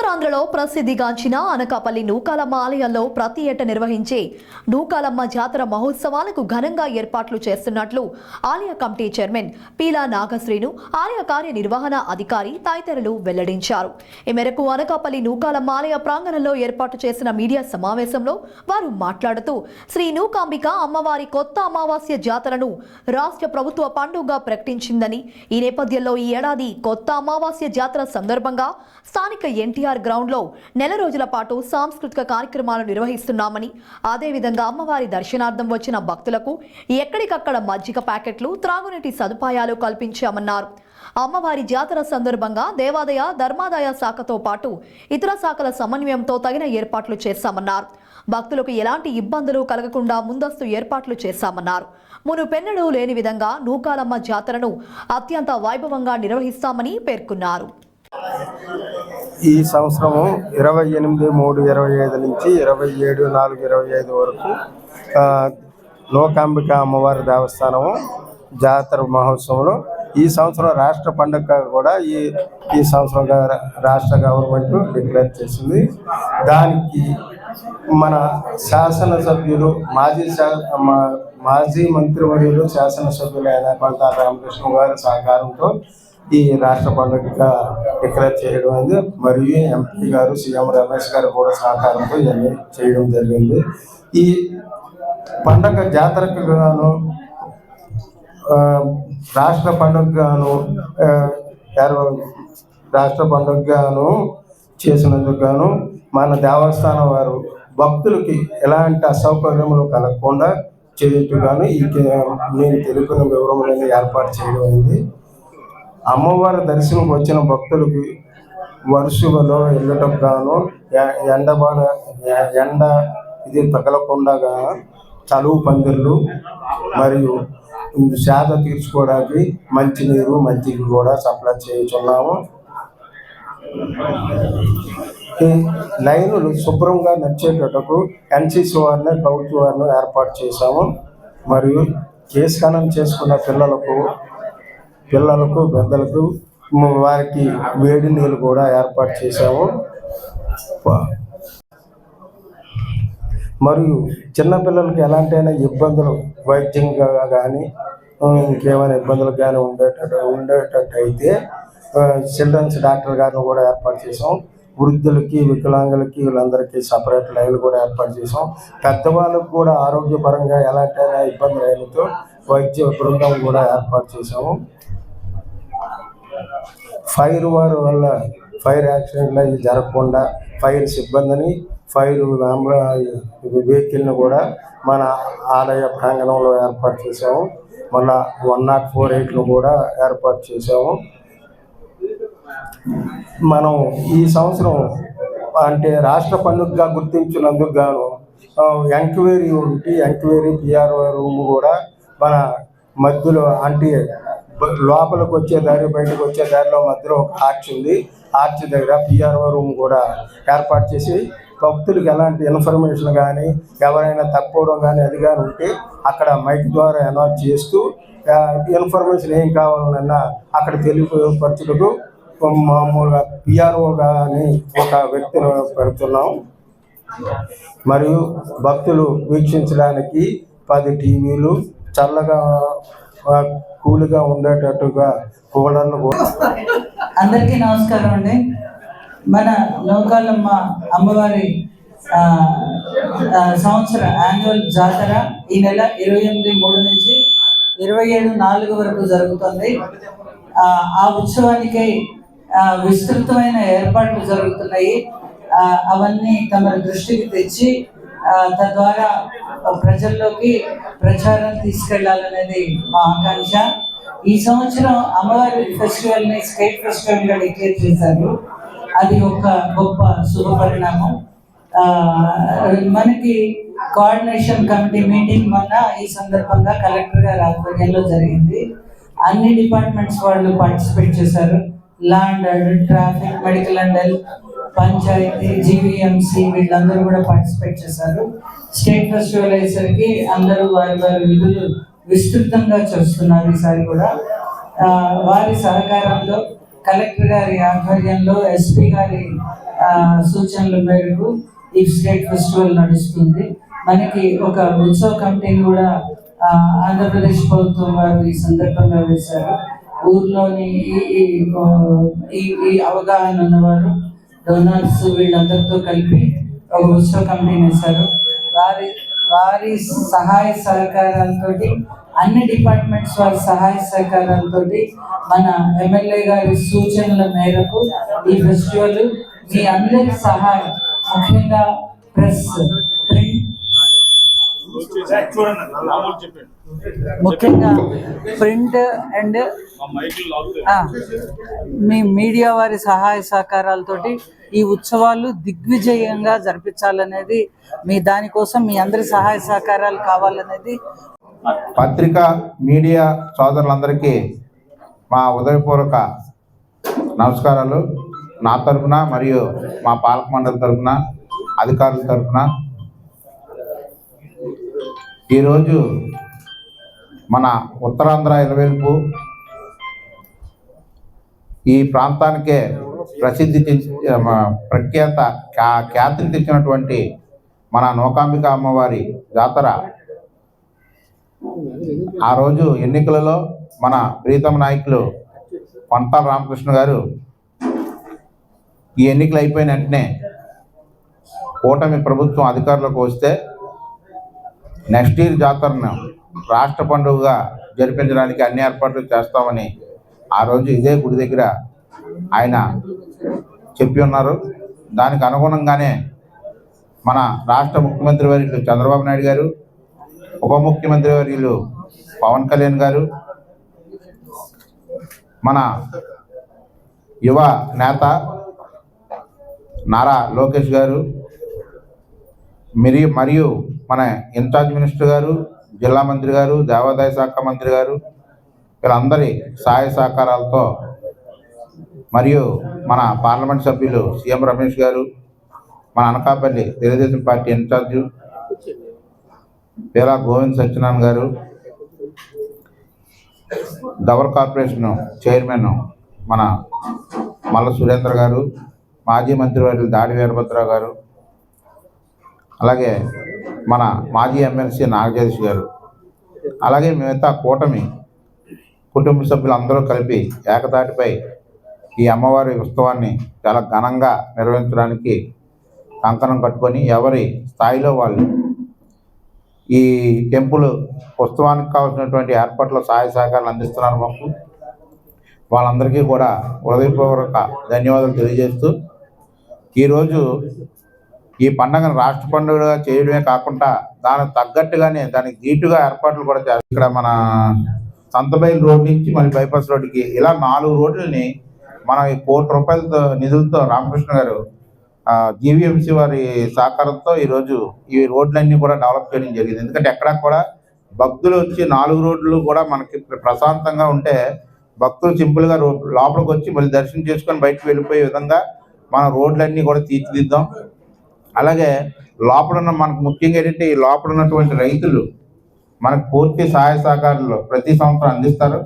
ఉత్తరాంధ్రలో ప్రసిద్ధిగాంచిన అనకాపల్లి నూకాలమ్మ ఆలయంలో ప్రతి ఏటా నిర్వహించే నూకాలమ్మ జాతర మహోత్సవాలకు ఘనంగా ఏర్పాట్లు చేస్తున్నట్లు ఆలయ కమిటీ చైర్మన్ పీలా నాగశ్రీను, ఆలయ కార్యనిర్వహణ అధికారి తదితరులు వెల్లడించారు. ఈ మేరకు అనకాపల్లి నూకాలమ్మ ఆలయ ప్రాంగణంలో ఏర్పాటు చేసిన మీడియా సమావేశంలో వారు మాట్లాడుతూ శ్రీ నూకాంబిక అమ్మవారి కొత్త అమావాస్య జాతరను రాష్ట్ర ప్రభుత్వ పండుగగా ప్రకటించిందని, ఈ నేపథ్యంలో ఈ ఏడాది కొత్త అమావాస్య జాతర సందర్భంగా స్థానిక ఎన్టీఆర్ గ్రౌండ్ లో నెల రోజుల పాటు సాంస్కృతిక కార్యక్రమాలు నిర్వహిస్తున్నామని, అదేవిధంగా అమ్మవారి దర్శనార్థం వచ్చిన భక్తులకు ఎక్కడికక్కడ మజ్జిగ ప్యాకెట్లు, త్రాగునీటి సదుపాయాలు కల్పించామన్నారు. అమ్మవారి జాతర సందర్భంగా దేవాదాయ ధర్మాదాయ శాఖతో పాటు ఇతర శాఖల సమన్వయంతో తగిన ఏర్పాట్లు చేశామన్నారు. భక్తులకు ఎలాంటి ఇబ్బందులు కలగకుండా ముందస్తు ఏర్పాట్లు చేశామన్నారు. మునుపెన్నడూ లేని విధంగా నూకాలమ్మ జాతరను అత్యంత వైభవంగా నిర్వహిస్తామని పేర్కొన్నారు. ఈ సంవత్సరము 28/3/25 నుంచి 27/4/25 వరకు నూకాంబిక అమ్మవారి దేవస్థానము జాతర మహోత్సవంలో ఈ సంవత్సరం రాష్ట్ర పండుగ కూడా ఈ సంవత్సరం రాష్ట్ర గవర్నమెంట్ డిక్లేర్ చేసింది. దానికి మన శాసనసభ్యులు మాజీ మంత్రివర్యులు శాసనసభ్యులైన కొంతా రామకృష్ణ గారి సహకారంతో ఈ రాష్ట్ర పండుగగా డిక్లేర్ చేయడం అయింది. మరియు ఎంపీ గారు సీఎం రమేష్ గారు కూడా సహకారంతో ఇవన్నీ చేయడం జరిగింది. ఈ పండుగ జాతరకు గాను రాష్ట్ర పండుగగాను చేసినందుకు గాను మన దేవస్థానం వారు భక్తులకి ఎలాంటి అసౌకర్యములు కలగకుండా చేయట్టుగాను నేను తెలుపున వివరములను ఏర్పాటు చేయడం అయింది. అమ్మవారి దర్శనం వచ్చిన భక్తులకి వరుసలో వెళ్ళటకు గాను ఎండ ఇది తగలకుండా చలువు పందిర్లు మరియు సేద తీర్చుకోవడానికి మంచినీరు మజ్జిగ కూడా సప్లై చేస్తున్నాము. లైనులు శుభ్రంగా నడిచేటకు ఎన్సీసీ వారిని ప్రభుత్వ వారిని ఏర్పాటు చేశాము. మరియు కేశకనం చేసుకున్న పిల్లలకు పెద్దలకు వారికి వేడి నీళ్ళు కూడా ఏర్పాటు చేశాము. మరియు చిన్నపిల్లలకి ఎలాంటైనా ఇబ్బందులు వైద్యంగా కానీ ఇంకేమైనా ఇబ్బందులు కానీ ఉండేటట్టు అయితే చిల్డ్రన్స్ డాక్టర్ గారిని కూడా ఏర్పాటు చేసాం. వృద్ధులకి వికలాంగులకి వీళ్ళందరికీ సపరేట్ లైన్లు కూడా ఏర్పాటు చేసాం. పెద్దవాళ్ళకు కూడా ఆరోగ్యపరంగా ఎలాంటైనా ఇబ్బందులు అయినతో వైద్య బృందం కూడా ఏర్పాటు చేసాము. ఫైర్ వల్ల ఫైర్ యాక్సిడెంట్లు అవి జరగకుండా ఫైర్ సిబ్బందిని ఫైర్ వెహికల్ని కూడా మన ఆలయ ప్రాంగణంలో ఏర్పాటు చేసాము. మళ్ళా 104 కూడా ఏర్పాటు చేసాము. మనం ఈ సంవత్సరం అంటే రాష్ట్ర పండుగగా గుర్తించినందుకు గాను ఎంక్వైరీ పిఆర్ఓ రూమ్ కూడా మన మధ్యలో అంటే లోపలికి వచ్చే దారి బయటకు వచ్చే దారిలో మధ్యలో ఒక ఆర్చ్ ఉంది. ఆర్చ్ దగ్గర పిఆర్ఓ రూమ్ కూడా ఏర్పాటు చేసి భక్తులకు ఎలాంటి ఇన్ఫర్మేషన్ కానీ ఎవరైనా తక్కువడం కానీ అది కానీ ఉంటే అక్కడ మైక్ ద్వారా అనౌన్స్ చేస్తూ ఇన్ఫర్మేషన్ ఏం కావాలన్నా అక్కడ తెలియపరచుటకు మామూలుగా పిఆర్ఓ కానీ ఒక వ్యక్తిని పెడుతున్నాం. మరియు భక్తులు వీక్షించడానికి 10 టీవీలు, చల్లగా కూల్గా ఉండేటట్టుగా కూలర్లు కూడా. అందరికీ నమస్కారం అండి. మన నూకాలమ్మ అమ్మవారి సంవత్సర యాన్యువల్ జాతర ఈ నెల 28/3 నుంచి 27/4 వరకు జరుగుతుంది. ఆ ఉత్సవానికి విస్తృతమైన ఏర్పాట్లు జరుగుతున్నాయి. అవన్నీ తమ దృష్టికి తెచ్చి తద్వారా ప్రజల్లోకి ప్రచారం తీసుకెళ్లాలనేది మా ఆకాంక్ష. ఈ సంవత్సరం అమ్మవారి ఫెస్టివల్ని స్టేట్ ఫెస్టివల్గా డిక్లేర్ చేశారు. అది ఒక గొప్ప శుభ పరిణామం. మనకి కోఆర్డినేషన్ కమిటీ మీటింగ్ మొన్న ఈ సందర్భంగా కలెక్టర్ గారి ఆధ్వర్యంలో జరిగింది. అన్ని డిపార్ట్మెంట్స్ వాళ్ళు పార్టిసిపేట్ చేశారు. Law and order, traffic, medical and health, panchayati, GVMC వీళ్ళందరూ కూడా పార్టిసిపేట్ చేశారు. స్టేట్ ఫెస్టివల్ అయ్యేసరికి అందరూ వారి విధులు విస్తృతంగా చేస్తున్నారు. ఈసారి కూడా వారి సహకారంతో కలెక్టర్ గారి ఆధ్వర్యంలో ఎస్పీ గారి సూచనల మేరకు ఈ స్టేట్ ఫెస్టివల్ నడుస్తుంది. మనకి ఒక ఉత్సవ కమిటీని కూడా ఆంధ్రప్రదేశ్ ప్రభుత్వం వారు ఈ సందర్భంగా వేశారు. ఊర్లోని ఈ అవగాహన ఉన్నవారు డోనర్స్ వీళ్ళందరితో కలిపి ఒక ఉత్సవ కమిటీని వేశారు. వారి సహాయ సహకారాలతో అన్ని డిపార్ట్మెంట్స్ వారి సహాయ సహకారాలతో మన ఎమ్మెల్యే గారి సూచనల మేరకు ఈ ఫెస్టివల్ మీ అందరి సహాయం, ముఖ్యంగా ప్రెస్, ముఖ్యంగా ప్రింట్ అండ్ మీ మీడియా వారి సహాయ సహకారాలతోటి ఈ ఉత్సవాలు దిగ్విజయంగా జరిపించాలనేది, మీ దానికోసం మీ అందరి సహాయ సహకారాలు కావాలనేది. పత్రికా మీడియా సోదరులందరికీ మా ఉదయపూర్వక నమస్కారాలు. నా తరఫున మరియు మా పాలక మండలి తరఫున, అధికారుల తరఫున ఈరోజు మన ఉత్తరాంధ్ర ఇలవేల్పు ఈ ప్రాంతానికే ఖ్యాతిని తెచ్చినటువంటి మన నూకాంబిక అమ్మవారి జాతర. ఆ రోజు ఎన్నికలలో మన ప్రీతమ నాయకులు పంతాల రామకృష్ణ గారు ఈ ఎన్నికలు అయిపోయిన వెంటనే కూటమి ప్రభుత్వం అధికారంలోకి వస్తే నెక్స్ట్ ఇయర్ జాతరను రాష్ట్ర పండుగగా జరిపించడానికి అన్ని ఏర్పాట్లు చేస్తామని ఆ రోజు ఇదే గుడి దగ్గర ఆయన చెప్పి ఉన్నారు. దానికి అనుగుణంగానే మన రాష్ట్ర ముఖ్యమంత్రి వర్యులు చంద్రబాబు నాయుడు గారు, ఉప ముఖ్యమంత్రి వర్యులు పవన్ కళ్యాణ్ గారు, మన యువ నేత నారా లోకేష్ గారు, మరియు మన ఇన్ఛార్జ్ మినిస్టర్ గారు, జిల్లా మంత్రి గారు, దేవాదాయ శాఖ మంత్రి గారు, వీళ్ళందరి సహాయ సహకారాలతో, మరియు మన పార్లమెంట్ సభ్యులు సీఎం రమేష్ గారు, మన అనకాపల్లి తెలుగుదేశం పార్టీ ఇన్ఛార్జు పేరా గోవింద్ సత్యనారాయణ గారు, గవర్ కార్పొరేషన్ చైర్మన్ మన మల్ల సురేంద్ర గారు, మాజీ మంత్రివర్యులు దాడి వీరభద్రరావు గారు, అలాగే మన మాజీ ఎమ్మెల్సీ నాగజగదీష్ గారు, అలాగే మిగతా కూటమి కుటుంబ సభ్యులందరూ కలిపి ఏకతాటిపై ఈ అమ్మవారి ఉత్సవాన్ని చాలా ఘనంగా నిర్వహించడానికి కంకణం కట్టుకొని ఎవరి స్థాయిలో వాళ్ళు ఈ టెంపుల్ ఉత్సవానికి కావాల్సినటువంటి ఏర్పాట్ల సహాయ సహకారాలు అందిస్తున్నారు. మాకు వాళ్ళందరికీ కూడా హృదయపూర్వక ధన్యవాదాలు తెలియజేస్తూ, ఈరోజు ఈ పండుగను రాష్ట్ర పండుగగా చేయడమే కాకుండా దానికి తగ్గట్టుగానే దానికి ధీటుగా ఏర్పాట్లు కూడా చేస్తారు. ఇక్కడ మన సంతబైల్ రోడ్ నుంచి మళ్ళీ బైపాస్ రోడ్డుకి ఇలా 4 రోడ్లని మన ₹1 కోటి నిధులతో రామకృష్ణ గారు జీవీఎంసీ వారి సహకారంతో ఈరోజు ఈ రోడ్లన్నీ కూడా డెవలప్ చేయడం జరిగింది. ఎందుకంటే ఎక్కడా కూడా భక్తులు వచ్చి 4 రోడ్లు కూడా మనకి ప్రశాంతంగా ఉంటే భక్తులు సింపుల్గా లోపలికి వచ్చి మళ్ళీ దర్శనం చేసుకొని బయటకు వెళ్ళిపోయే విధంగా మన రోడ్లన్నీ కూడా తీర్చిదిద్దాం. అలాగే లోపల ఉన్న మనకు ముఖ్యంగా ఏంటంటే ఈ లోపల ఉన్నటువంటి రైతులు మనకు పూర్తి సహాయ సహకారాలు ప్రతి సంవత్సరం అందిస్తారు.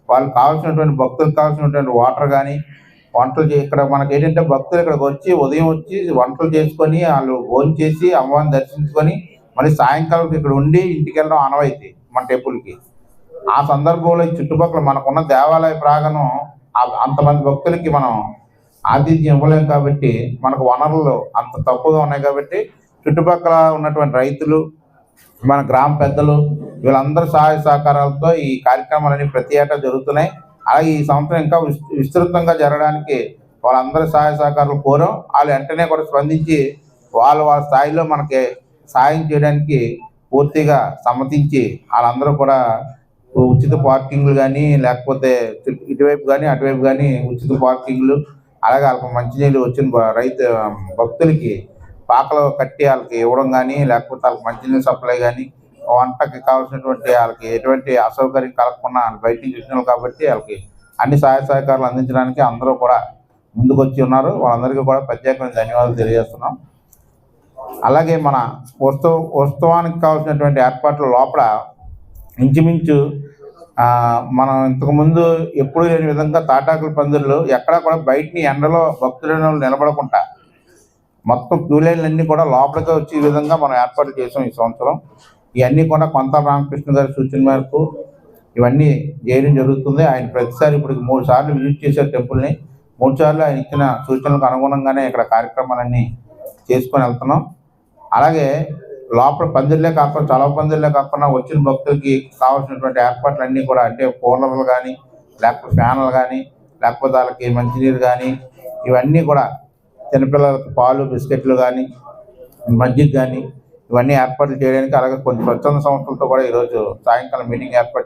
వాళ్ళకి కావాల్సినటువంటి భక్తులకు కావాల్సినటువంటి వాటర్ కానీ వంటలు ఇక్కడ మనకి ఏంటంటే భక్తులు ఇక్కడికి వచ్చి ఉదయం వచ్చి వంటలు చేసుకొని వాళ్ళు భోజనం చేసి అమ్మవారిని దర్శించుకొని మళ్ళీ సాయంకాలం ఇక్కడ ఉండి ఇంటికి వెళ్ళడం ఆనవాయితీ మన టెంపుల్కి. ఆ సందర్భంలో ఈ చుట్టుపక్కల మనకున్న దేవాలయ ప్రాంగణం అంతమంది భక్తులకి మనం ఆతిథ్యం ఇవ్వలేము కాబట్టి మనకు వనరులు అంత తక్కువగా ఉన్నాయి కాబట్టి చుట్టుపక్కల ఉన్నటువంటి రైతులు, మన గ్రామ పెద్దలు వీళ్ళందరూ సహాయ సహకారాలతో ఈ కార్యక్రమాలన్నీ ప్రతి ఏటా జరుగుతున్నాయి. అలాగే ఈ సంవత్సరం ఇంకా విస్తృతంగా జరగడానికి వాళ్ళందరూ సహాయ సహకారాలు కోరాం. వాళ్ళు వెంటనే కూడా స్పందించి వాళ్ళ స్థాయిలో మనకి సహాయం చేయడానికి పూర్తిగా సమ్మతించి వాళ్ళందరూ కూడా ఉచిత పార్కింగ్లు కానీ లేకపోతే ఇటువైపు కానీ అటువైపు కానీ ఉచిత పార్కింగ్లు, అలాగే వాళ్ళకి మంచినీళ్ళు వచ్చిన భక్తులకి పాకలు కట్టి వాళ్ళకి ఇవ్వడం కానీ లేకపోతే వాళ్ళకి మంచినీళ్ళు సప్లై కానీ వంటకి కావాల్సినటువంటి వాళ్ళకి ఎటువంటి అసౌకర్యం కలగకుండా బయట చూసినారు కాబట్టి వాళ్ళకి అన్ని సహాయ సహకారాలు అందించడానికి అందరూ కూడా ముందుకు వచ్చి ఉన్నారు. వాళ్ళందరికీ కూడా ప్రత్యేకమైన ధన్యవాదాలు తెలియజేస్తున్నాం. అలాగే మన ఉత్సవానికి కావాల్సినటువంటి ఏర్పాట్ల లోపల ఇంచుమించు మనం ఇంతకుముందు ఎప్పుడు లేని విధంగా తాటాకుల పందిర్లు ఎక్కడా కూడా బయటని ఎండలో భక్తులను నిలబడకుండా మొత్తం క్యూ లైన్లన్నీ కూడా లోపలికి వచ్చే విధంగా మనం ఏర్పాట్లు చేసాం ఈ సంవత్సరం. ఇవన్నీ కూడా కొంత రామకృష్ణ గారి సూచన మేరకు ఇవన్నీ చేయడం జరుగుతుంది. ఆయన ప్రతిసారి ఇప్పుడు 3 సార్లు విజిట్ చేశారు టెంపుల్ని. 3 సార్లు ఆయన ఇచ్చిన సూచనలకు అనుగుణంగానే ఇక్కడ కార్యక్రమాలన్నీ చేసుకొని వెళ్తున్నాం. అలాగే లోపల పందిర్లే కాకుండా చలవ పందిర్లే కాకుండా వచ్చిన భక్తులకి కావాల్సినటువంటి ఏర్పాట్లన్నీ కూడా, అంటే కూలర్లు కానీ, లేకపోతే ఫ్యాన్లు కానీ, లేకపోతే వాళ్ళకి మంచినీరు కానీ, ఇవన్నీ కూడా చిన్నపిల్లలకి పాలు బిస్కెట్లు కానీ, మజ్జిగ కానీ, ఇవన్నీ ఏర్పాట్లు చేయడానికి, అలాగే కొన్ని స్వచ్ఛంద సంస్థలతో కూడా ఈరోజు సాయంకాలం మీటింగ్ ఏర్పాటు